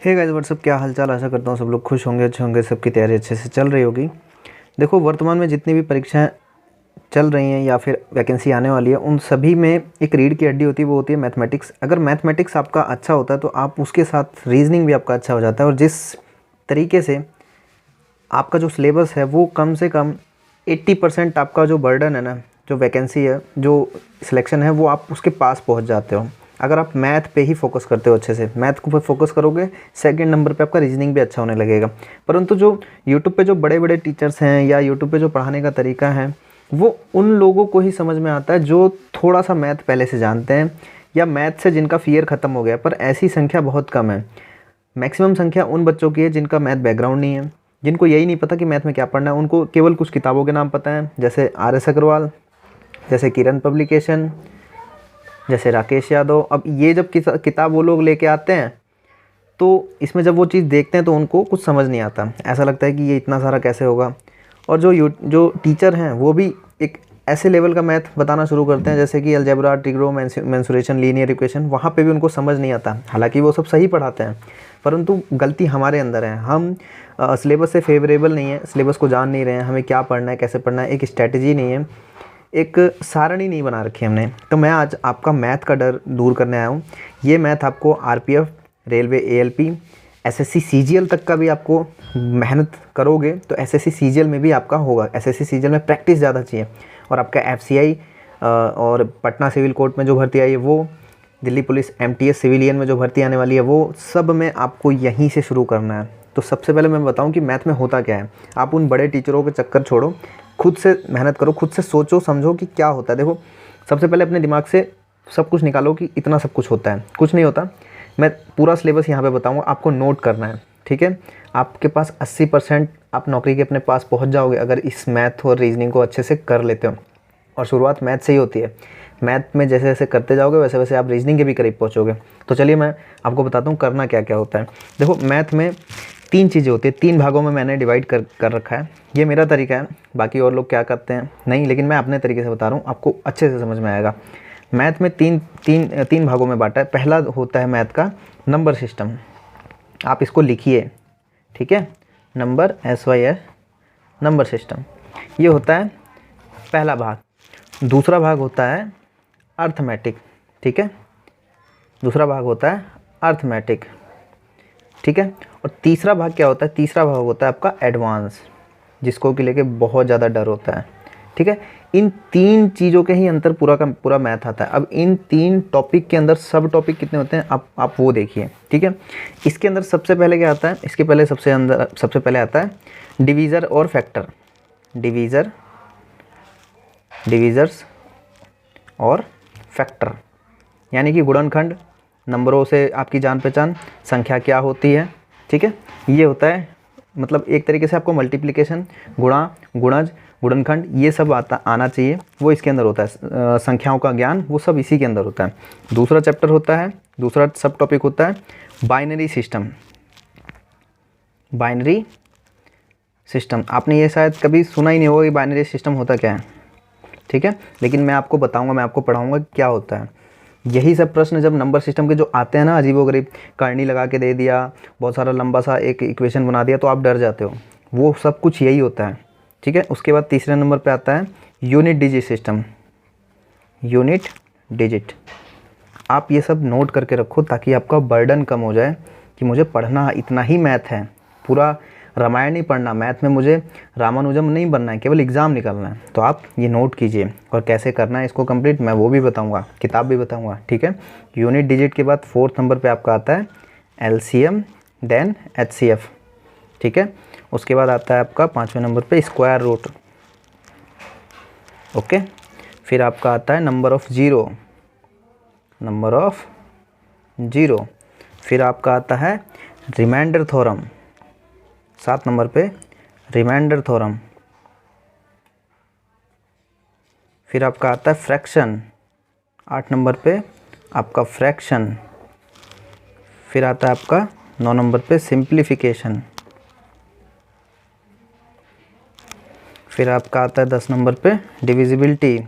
Hey guys what's up, क्या हालचाल। आशा करता हूँ सब लोग खुश होंगे, अच्छे होंगे, सबकी तैयारी अच्छे से चल रही होगी। देखो, वर्तमान में जितनी भी परीक्षाएं चल रही हैं या फिर वैकेंसी आने वाली है, उन सभी में एक रीढ़ की हड्डी होती है, वो होती है मैथमेटिक्स। अगर मैथमेटिक्स आपका अच्छा होता है तो आप उसके साथ रीजनिंग भी आपका अच्छा हो जाता है। और जिस तरीके से आपका जो सिलेबस है वो कम से कम 80% आपका जो बर्डन है ना, जो वैकेंसी है, जो सिलेक्शन है, वो आप उसके पास पहुंच जाते हो अगर आप मैथ पे ही फोकस करते हो। अच्छे से मैथ को पे फोकस करोगे, सेकंड नंबर पे आपका रीजनिंग भी अच्छा होने लगेगा। परंतु जो यूट्यूब पे जो बड़े बड़े टीचर्स हैं या यूट्यूब पे जो पढ़ाने का तरीका है, वो उन लोगों को ही समझ में आता है जो थोड़ा सा मैथ पहले से जानते हैं या मैथ से जिनका फियर ख़त्म हो गया। पर ऐसी संख्या बहुत कम है। मैक्सिमम संख्या उन बच्चों की है जिनका मैथ बैकग्राउंड नहीं है, जिनको यही नहीं पता कि मैथ में क्या पढ़ना है। उनको केवल कुछ किताबों के नाम पता है, जैसे RS अग्रवाल, जैसे किरण पब्लिकेशन, जैसे राकेश यादव। अब ये जब किताब वो लोग लेके आते हैं तो इसमें जब वो चीज़ देखते हैं तो उनको कुछ समझ नहीं आता, ऐसा लगता है कि ये इतना सारा कैसे होगा। और जो टीचर हैं वो भी एक ऐसे लेवल का मैथ बताना शुरू करते हैं जैसे कि अलजेब्रा, ट्रिग्रो, मेंसुरेशन, लीनियर इक्वेशन, वहाँ पे भी उनको समझ नहीं आता। हालांकि वो सब सही पढ़ाते हैं, परंतु गलती हमारे अंदर है। हम सिलेबस से फेवरेबल नहीं है, सिलेबस को जान नहीं रहे हैं, हमें क्या पढ़ना है, कैसे पढ़ना है, एक स्ट्रैटेजी नहीं है, एक सारणी नहीं बना रखी हमने। तो मैं आज आपका मैथ का डर दूर करने आया हूँ। ये मैथ आपको RPF, railway, ALP, SSC CGL तक का भी आपको मेहनत करोगे तो SSC CGL में भी आपका होगा। SSC CGL में प्रैक्टिस ज़्यादा चाहिए। और आपका FCI और पटना सिविल कोर्ट में जो भर्ती आई है वो, दिल्ली पुलिस MTS सिविलियन में जो भर्ती आने वाली है, वो सब में आपको यहीं से शुरू करना है। तो सबसे पहले मैं बताऊं कि मैथ में होता क्या है। आप उन बड़े टीचरों के चक्कर छोड़ो, खुद से मेहनत करो, खुद से सोचो समझो कि क्या होता है। देखो, सबसे पहले अपने दिमाग से सब कुछ निकालो कि इतना सब कुछ होता है। कुछ नहीं होता। मैं पूरा सिलेबस यहाँ पे बताऊँगा, आपको नोट करना है, ठीक है। आपके पास 80% आप नौकरी के अपने पास पहुँच जाओगे अगर इस मैथ और रीजनिंग को अच्छे से कर लेते हो। और शुरुआत मैथ से ही होती है। मैथ में जैसे जैसे करते जाओगे वैसे वैसे आप रीजनिंग के भी करीब पहुँचोगे। तो चलिए मैं आपको बताता हूँ करना क्या क्या होता है। देखो, मैथ में 3 चीज़ें होती है, 3 भागों में मैंने डिवाइड कर रखा है। ये मेरा तरीका है, बाकी और लोग क्या करते हैं नहीं, लेकिन मैं अपने तरीके से बता रहा हूँ, आपको अच्छे से समझ में आएगा। मैथ में तीन भागों में बांटा है। पहला होता है मैथ का नंबर सिस्टम। आप इसको लिखिए, ठीक है। नंबर SYS, नंबर सिस्टम, ये होता है पहला भाग। दूसरा भाग होता है अर्थमेटिक, ठीक है। दूसरा भाग होता है अर्थमेटिक, ठीक है। और तीसरा भाग क्या होता है? तीसरा भाग होता है आपका एडवांस, जिसको कि लेके बहुत ज़्यादा डर होता है, ठीक है। इन 3 चीज़ों के ही अंतर पूरा का पूरा मैथ आता है। अब इन 3 टॉपिक के अंदर सब टॉपिक कितने होते हैं आप वो देखिए, ठीक है। इसके अंदर सबसे पहले क्या आता है? इसके पहले सबसे पहले आता है डिवीज़र और फैक्टर। डिवीज़र्स और फैक्टर, यानी कि गुणनखंड, नंबरों से आपकी जान पहचान, संख्या क्या होती है, ठीक है। ये होता है, मतलब एक तरीके से आपको मल्टीप्लिकेशन, गुणा, गुणज, गुणनखंड, ये सब आना चाहिए, वो इसके अंदर होता है। संख्याओं का ज्ञान, वो सब इसी के अंदर होता है। दूसरा चैप्टर होता है, दूसरा सब टॉपिक होता है बाइनरी सिस्टम। बाइनरी सिस्टम, आपने ये शायद कभी सुना ही नहीं होगा कि बाइनरी सिस्टम होता क्या है, ठीक है। लेकिन मैं आपको बताऊंगा, मैं आपको पढ़ाऊंगा क्या होता है। यही सब प्रश्न जब नंबर सिस्टम के जो आते हैं ना, अजीबोगरीब, करनी लगा के दे दिया, बहुत सारा लंबा सा एक इक्वेशन बना दिया, तो आप डर जाते हो। वो सब कुछ यही होता है, ठीक है। उसके बाद तीसरे नंबर पे आता है unit digit system. Unit digit, आप ये सब नोट करके रखो ताकि आपका बर्डन कम हो जाए कि मुझे पढ़ना इतना ही मैथ है, पूरा रामायण नहीं पढ़ना। मैथ में मुझे रामानुजम नहीं बनना है, केवल एग्ज़ाम निकालना है। तो आप ये नोट कीजिए, और कैसे करना है इसको कंप्लीट मैं वो भी बताऊंगा, किताब भी बताऊंगा, ठीक है। यूनिट डिजिट के बाद 4th नंबर पे आपका आता है LCM, देन HCF, ठीक है। उसके बाद आता है आपका 5वें नंबर पे स्क्वायर रूट, ओके। फिर आपका आता है नंबर ऑफ़ ज़ीरो। फिर आपका आता है रिमाइंडर थ्योरम, 7 नंबर पे रिमाइंडर थ्योरम। फिर आपका आता है फ्रैक्शन, 8 नंबर पे आपका फ्रैक्शन। फिर आता है आपका 9 नंबर पे सिंप्लीफिकेशन। फिर आपका आता है 10 नंबर पे डिविजिबिलिटी।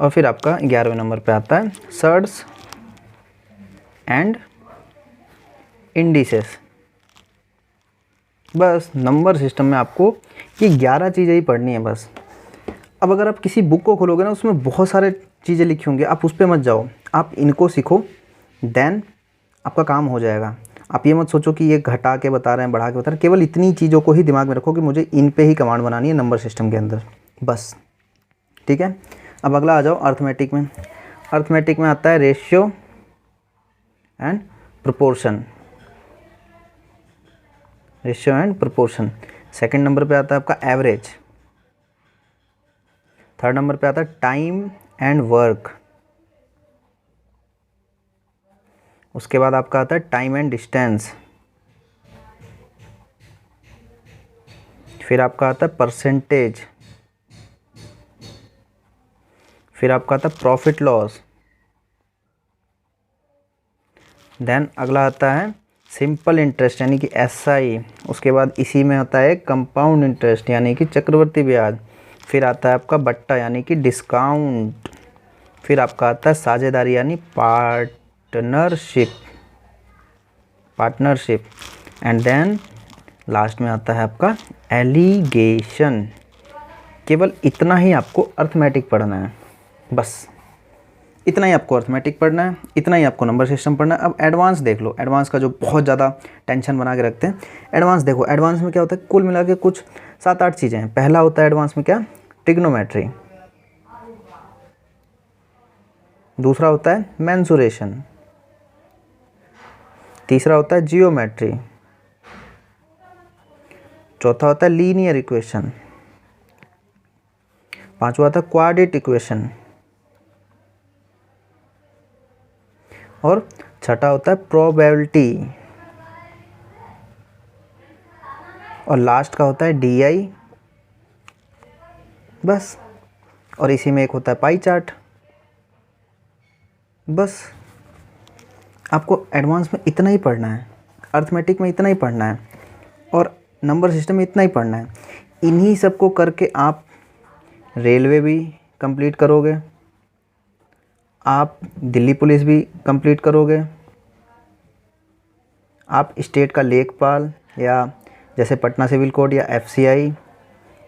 और फिर आपका 11वें नंबर पे आता है सर्ड्स एंड इंडिसेस। बस नंबर सिस्टम में आपको ये 11 चीज़ें ही पढ़नी है बस। अब अगर आप किसी बुक को खोलोगे ना, उसमें बहुत सारे चीज़ें लिखी होंगी, आप उस पर मत जाओ, आप इनको सीखो, देन आपका काम हो जाएगा। आप ये मत सोचो कि ये घटा के बता रहे हैं, बढ़ा के बता रहे हैं, केवल इतनी चीज़ों को ही दिमाग में रखो कि मुझे इन पे ही कमांड बनानी है नंबर सिस्टम के अंदर, बस। ठीक है, अब अगला आ जाओ अर्थमेटिक में। अर्थमेटिक में आता है ratio and proportion. Ratio and proportion. Second number पे आता है आपका एवरेज। थर्ड नंबर पे आता है टाइम एंड वर्क। उसके बाद आपका आता है टाइम एंड डिस्टेंस। फिर आपका आता है परसेंटेज। फिर आपका आता है प्रॉफिट लॉस। देन अगला आता है सिंपल इंटरेस्ट यानी कि SI। उसके बाद इसी में आता है कंपाउंड इंटरेस्ट यानी कि चक्रवर्ती ब्याज। फिर आता है आपका बट्टा यानी कि डिस्काउंट। फिर आपका आता है साझेदारी यानी पार्टनरशिप एंड देन लास्ट में आता है आपका एलिगेशन। केवल इतना ही आपको अर्थमेटिक पढ़ना है, बस इतना ही आपको अर्थमेटिक पढ़ना है, इतना ही आपको नंबर सिस्टम पढ़ना है। अब एडवांस देख लो, एडवांस का जो बहुत ज़्यादा टेंशन बना के रखते हैं। एडवांस देखो, एडवांस में क्या होता है, कुल मिला के कुछ 7-8 चीज़ें हैं। पहला होता है एडवांस में क्या, ट्रिग्नोमेट्री। दूसरा होता है मेंसुरेशन। तीसरा होता है जियोमेट्री। चौथा होता है लीनियर इक्वेशन। पांचवा होता है क्वाड्रेटिक इक्वेशन। और छठा होता है प्रोबेबिलिटी। और लास्ट का होता है DI, बस। और इसी में एक होता है पाई चार्ट, बस। आपको एडवांस में इतना ही पढ़ना है, अर्थमेटिक में इतना ही पढ़ना है, और नंबर सिस्टम में इतना ही पढ़ना है। इन्हीं सब को करके आप रेलवे भी कंप्लीट करोगे, आप दिल्ली पुलिस भी कंप्लीट करोगे, आप स्टेट का लेखपाल या जैसे पटना सिविल कोड या FCI,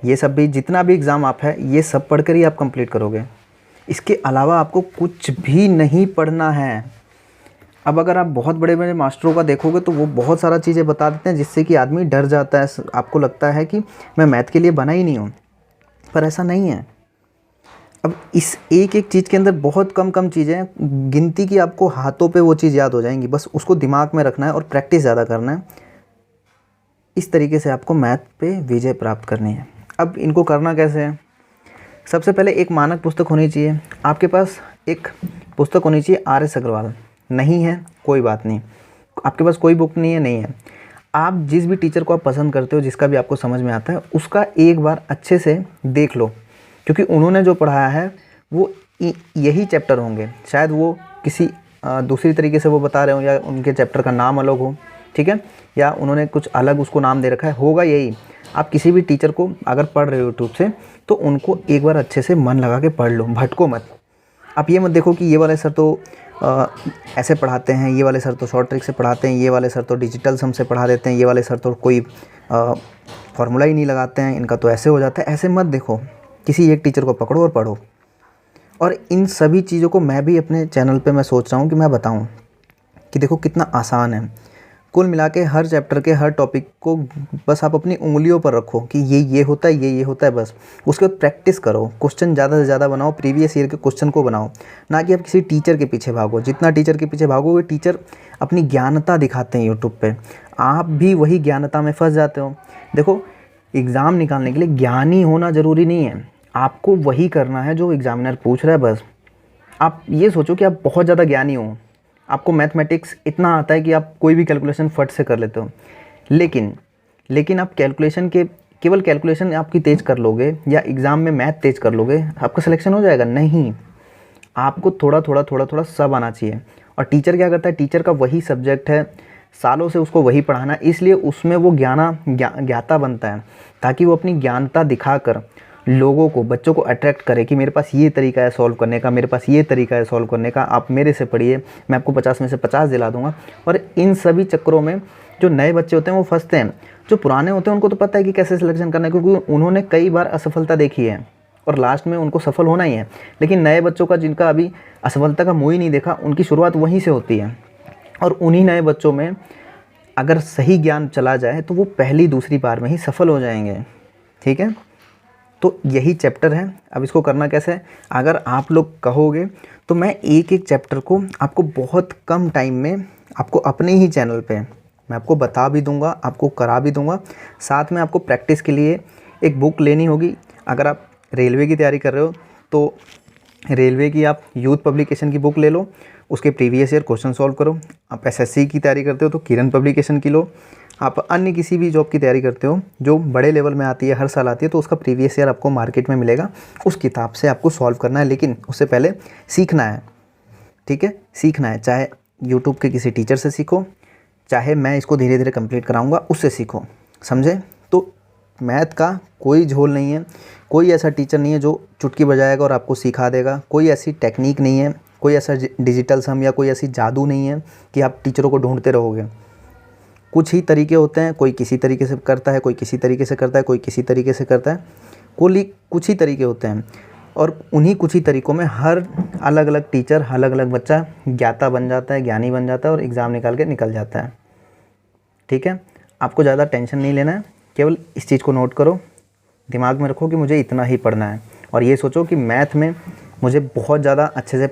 ये सब भी जितना भी एग्ज़ाम आप है ये सब पढ़कर ही आप कंप्लीट करोगे। इसके अलावा आपको कुछ भी नहीं पढ़ना है। अब अगर आप बहुत बड़े बड़े मास्टरों का देखोगे तो वो बहुत सारा चीज़ें बता देते हैं जिससे कि आदमी डर जाता है, आपको लगता है कि मैं मैथ के लिए बना ही नहीं हूँ, पर ऐसा नहीं है। अब इस एक एक चीज़ के अंदर बहुत कम चीज़ें, गिनती की आपको हाथों पे वो चीज़ याद हो जाएंगी, बस उसको दिमाग में रखना है और प्रैक्टिस ज़्यादा करना है। इस तरीके से आपको मैथ पे विजय प्राप्त करनी है। अब इनको करना कैसे है, सबसे पहले एक मानक पुस्तक होनी चाहिए आपके पास। एक पुस्तक होनी चाहिए RS अग्रवाल। नहीं है कोई बात नहीं, आपके पास कोई बुक नहीं है, नहीं है, आप जिस भी टीचर को आप पसंद करते हो, जिसका भी आपको समझ में आता है, उसका एक बार अच्छे से देख लो, क्योंकि उन्होंने जो पढ़ाया है वो यही चैप्टर होंगे। शायद वो किसी दूसरी तरीके से वो बता रहे हो, या उनके चैप्टर का नाम अलग हो, ठीक है, या उन्होंने कुछ अलग उसको नाम दे रखा है, होगा यही। आप किसी भी टीचर को अगर पढ़ रहे हो यूट्यूब से, तो उनको एक बार अच्छे से मन लगा के पढ़ लो, भटको मत। आप ये मत देखो कि ये वाले सर तो ऐसे पढ़ाते हैं, ये वाले सर तो शॉर्ट ट्रिक से पढ़ाते हैं, ये वाले सर तो डिजिटल सम से पढ़ा देते हैं, ये वाले सर तो कोई फार्मूला ही नहीं लगाते हैं, इनका तो ऐसे हो जाता है। ऐसे मत देखो, किसी एक टीचर को पकड़ो और पढ़ो। और इन सभी चीज़ों को मैं भी अपने चैनल पे मैं सोच रहा हूँ कि मैं बताऊँ कि देखो कितना आसान है। कुल मिला के हर चैप्टर के हर टॉपिक को बस आप अपनी उंगलियों पर रखो कि ये होता है, ये होता है, बस। उसके बाद प्रैक्टिस करो, क्वेश्चन ज़्यादा से ज़्यादा बनाओ, प्रीवियस ईयर के क्वेश्चन को बनाओ, ना कि आप किसी टीचर के पीछे भागो। जितना टीचर के पीछे भागोगे, टीचर अपनी ज्ञानता दिखाते हैं यूट्यूब पे, आप भी वही ज्ञानता में फंस जाते हो। देखो, एग्ज़ाम निकालने के लिए ज्ञानी होना ज़रूरी नहीं है, आपको वही करना है जो एग्ज़ामिनर पूछ रहा है, बस। आप ये सोचो कि आप बहुत ज़्यादा ज्ञानी हो, आपको मैथमेटिक्स इतना आता है कि आप कोई भी कैलकुलेशन फट से कर लेते हो, लेकिन आप केवल कैलकुलेशन आपकी तेज़ कर लोगे या एग्ज़ाम में मैथ तेज़ कर लोगे, आपका सिलेक्शन हो जाएगा? नहीं, आपको थोड़ा सब आना चाहिए। और टीचर क्या करता है, टीचर का वही सब्जेक्ट है, सालों से उसको वही पढ़ाना, इसलिए उसमें वो ज्ञाता बनता है, ताकि वो अपनी ज्ञानता दिखाकर लोगों को, बच्चों को अट्रैक्ट करे कि मेरे पास ये तरीका है सॉल्व करने का, मेरे पास ये तरीका है सॉल्व करने का, आप मेरे से पढ़िए, मैं आपको 50 में से 50 दिला दूंगा। और इन सभी चक्करों में जो नए बच्चे होते हैं वो फंसते हैं। जो पुराने होते हैं उनको तो पता है कि कैसे सिलेक्शन करना है, क्योंकि उन्होंने कई बार असफलता देखी है और लास्ट में उनको सफल होना ही है। लेकिन नए बच्चों का, जिनका अभी असफलता का मुँह ही नहीं देखा, उनकी शुरुआत वहीं से होती है। और उन्हीं नए बच्चों में अगर सही ज्ञान चला जाए तो वो पहली दूसरी बार में ही सफल हो जाएंगे। ठीक है, तो यही चैप्टर है। अब इसको करना कैसे है, अगर आप लोग कहोगे तो मैं एक एक चैप्टर को आपको बहुत कम टाइम में आपको अपने ही चैनल पे मैं आपको बता भी दूंगा, आपको करा भी दूंगा। साथ में आपको प्रैक्टिस के लिए एक बुक लेनी होगी। अगर आप रेलवे की तैयारी कर रहे हो तो रेलवे की आप यूथ पब्लिकेशन की बुक ले लो, उसके प्रीवियस ईयर क्वेश्चन सॉल्व करो। आप एसएससी की तैयारी करते हो तो किरण पब्लिकेशन की लो। आप अन्य किसी भी जॉब की तैयारी करते हो जो बड़े लेवल में आती है, हर साल आती है, तो उसका प्रीवियस ईयर आपको मार्केट में मिलेगा, उस किताब से आपको सॉल्व करना है। लेकिन उससे पहले सीखना है। ठीक है, सीखना है, चाहे यूट्यूब के किसी टीचर से सीखो, चाहे मैं इसको धीरे धीरे कंप्लीट कराऊंगा उससे सीखो। समझे? तो मैथ का कोई झोल नहीं है, कोई ऐसा टीचर नहीं है जो चुटकी बजाएगा और आपको सिखा देगा, कोई ऐसी टेक्निक नहीं है, कोई ऐसा डिजिटल सम या कोई ऐसी जादू नहीं है कि आप टीचरों को ढूंढते रहोगे। कुछ ही तरीके होते हैं, कोई किसी तरीके से करता है, कोई किसी तरीके से करता है, कोई किसी तरीके से करता है, कुछ ही तरीके होते हैं। और उन्हीं कुछ ही तरीक़ों में हर अलग अलग टीचर, अलग अलग बच्चा ज्ञाता बन जाता है, ज्ञानी बन जाता है और एग्ज़ाम निकाल के निकल जाता है। ठीक है, आपको ज़्यादा टेंशन नहीं लेना है, केवल इस चीज़ को नोट करो, दिमाग में रखो कि मुझे इतना ही पढ़ना है। और ये सोचो कि मैथ में मुझे बहुत ज़्यादा अच्छे से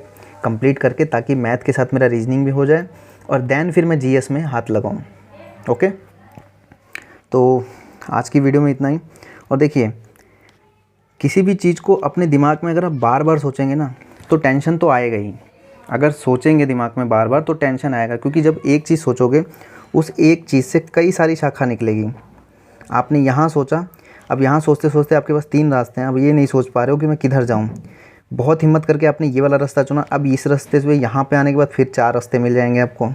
कंप्लीट करके, ताकि मैथ के साथ मेरा रीजनिंग भी हो जाए और देन फिर मैं जीएस में हाथ लगाऊँ। ओके, तो आज की वीडियो में इतना ही। और देखिए, किसी भी चीज़ को अपने दिमाग में अगर आप बार बार सोचेंगे ना तो टेंशन तो आएगा ही। अगर सोचेंगे दिमाग में बार बार तो टेंशन आएगा, क्योंकि जब एक चीज़ सोचोगे उस एक चीज़ से कई सारी शाखा निकलेगी। आपने यहाँ सोचा, अब यहाँ सोचते सोचते आपके पास 3 रास्ते हैं, अब ये नहीं सोच पा रहे हो कि मैं किधर जाऊँ। बहुत हिम्मत करके आपने ये वाला रास्ता चुना, अब इस रास्ते से यहाँ पे आने के बाद फिर 4 रास्ते मिल जाएंगे आपको।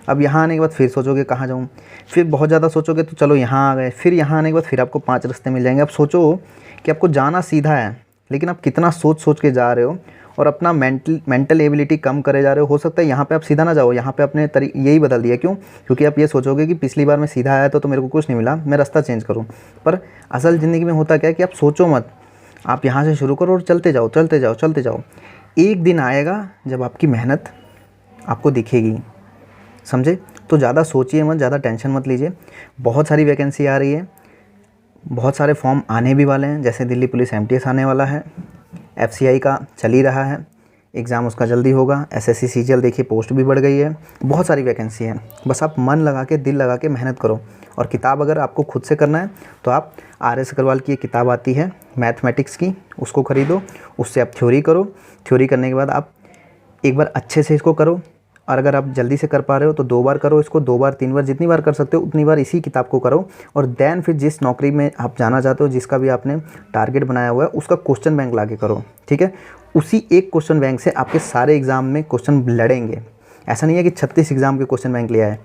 अब यहाँ आने के बाद फिर सोचोगे कहाँ जाऊँ, फिर बहुत ज़्यादा सोचोगे तो चलो यहाँ आ गए, फिर यहाँ आने के बाद फिर आपको 5 रास्ते मिल जाएंगे। अब सोचो कि आपको जाना सीधा है, लेकिन आप कितना सोच सोच के जा रहे हो और अपना मेंटल एबिलिटी कम करे जा रहे हो सकता है यहाँ पे आप सीधा ना जाओ, यहाँ पे अपने यही बदल दिया। क्यों? क्योंकि आप ये सोचोगे कि पिछली बार मैं सीधा आया तो मेरे को कुछ नहीं मिला, मैं रास्ता चेंज करूँ। पर असल ज़िंदगी में होता क्या है कि आप सोचो मत, आप यहाँ से शुरू करो और चलते जाओ चलते जाओ चलते जाओ। एक दिन आएगा जब आपकी मेहनत आपको दिखेगी। समझे? तो ज़्यादा सोचिए मत, ज़्यादा टेंशन मत लीजिए। बहुत सारी वैकेंसी आ रही है, बहुत सारे फॉर्म आने भी वाले हैं, जैसे दिल्ली पुलिस एमटीएस आने वाला है, एफसीआई का चल ही रहा है, एग्ज़ाम उसका जल्दी होगा, एसएससी सीजीएल देखिए पोस्ट भी बढ़ गई है, बहुत सारी वैकेंसी है। बस आप मन लगा के, दिल लगा के मेहनत करो। और किताब अगर आपको खुद से करना है तो आप आर.एस. अग्रवाल की एक किताब आती है मैथमेटिक्स की, उसको ख़रीदो, उससे आप थ्योरी करो। थ्योरी करने के बाद आप एक बार अच्छे से इसको करो, और अगर आप जल्दी से कर पा रहे हो तो 2 बार करो इसको, 2 बार 3 बार, जितनी बार कर सकते हो उतनी बार इसी किताब को करो। और देन फिर जिस नौकरी में आप जाना चाहते हो, जिसका भी आपने टारगेट बनाया हुआ है, उसका क्वेश्चन बैंक ला के करो। ठीक है, उसी एक क्वेश्चन बैंक से आपके सारे एग्ज़ाम में क्वेश्चन लड़ेंगे। ऐसा नहीं है कि 36 एग्ज़ाम के क्वेश्चन बैंक लिया है,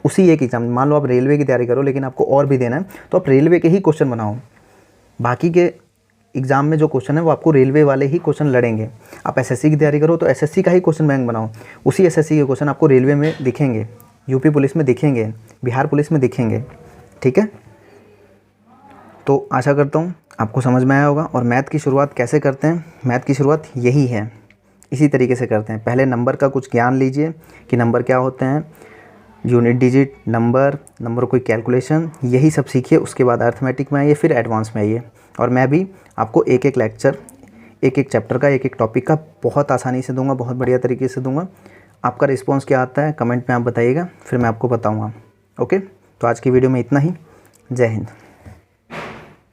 उसी एक एग्ज़ाम। मान लो आप रेलवे की तैयारी करो लेकिन आपको और भी देना है, तो आप रेलवे के ही क्वेश्चन बनाओ। बाकी के एग्ज़ाम में जो क्वेश्चन है वो आपको रेलवे वाले ही क्वेश्चन लड़ेंगे। आप एसएससी की तैयारी करो तो एसएससी का ही क्वेश्चन बैंक बनाओ, उसी एसएससी के क्वेश्चन आपको रेलवे में दिखेंगे, यूपी पुलिस में दिखेंगे, बिहार पुलिस में दिखेंगे। ठीक है, तो आशा करता हूँ आपको समझ में आया होगा। और मैथ की शुरुआत कैसे करते हैं? मैथ की शुरुआत यही है, इसी तरीके से करते हैं। पहले नंबर का कुछ ज्ञान लीजिए कि नंबर क्या होते हैं, यूनिट डिजिट, नंबर कोई कैलकुलेशन, यही सब सीखिए। उसके बाद अर्थमेटिक में आइए, फिर एडवांस में आइए। और मैं भी आपको एक एक लेक्चर, एक एक चैप्टर का, एक एक टॉपिक का बहुत आसानी से दूंगा, बहुत बढ़िया तरीके से दूंगा। आपका रिस्पांस क्या आता है कमेंट में आप बताइएगा, फिर मैं आपको बताऊंगा। ओके, तो आज की वीडियो में इतना ही। जय हिंद।